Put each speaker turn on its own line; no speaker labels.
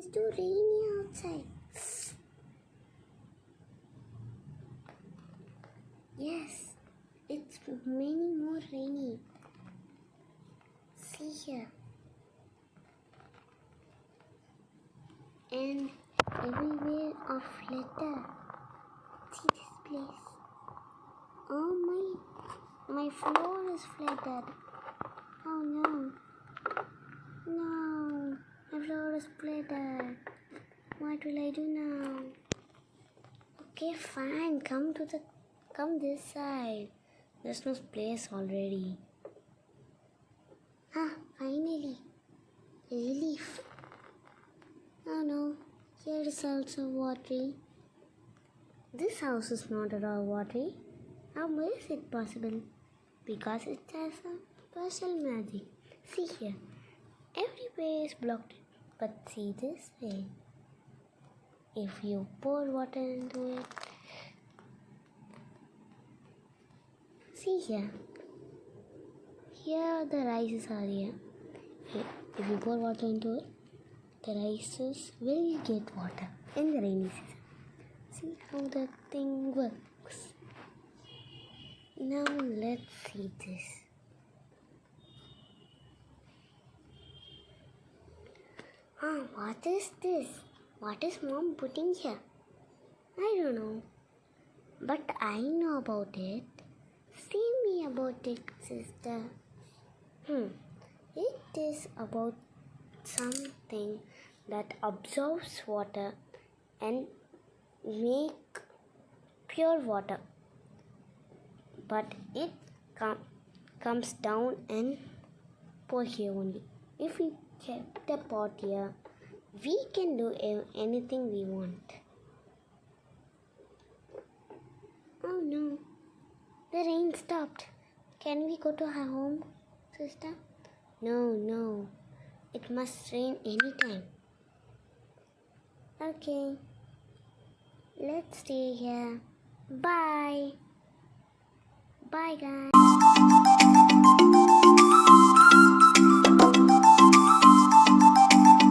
It's too rainy outside. Yes, it's many more rainy. See here. And everywhere of litter. See this place. Oh my floor is flooded. Oh no. No, my floor is flooded. What will I do now? Okay, fine. Come this side. There's no place already. Finally. Relief. Oh no, here is also watery. This house is not at all watery. How is it possible? Because it has a special magic. See here. Everywhere is blocked. But see this way. If you pour water into it. See here. Here the rices are here. If you pour water into it, the rices will get water in the rainy season. See how the thing works. Now let's see this. What is this? What is mom putting here? I don't know. But I know about it. Say me about it, sister. It is about something that absorbs water and make pure water. But it comes down and pour here only. If we kept a pot here, we can do anything we want. Oh no, the rain stopped. Can we go to our home, sister? No, it must rain anytime. Okay, let's stay here. Bye guys.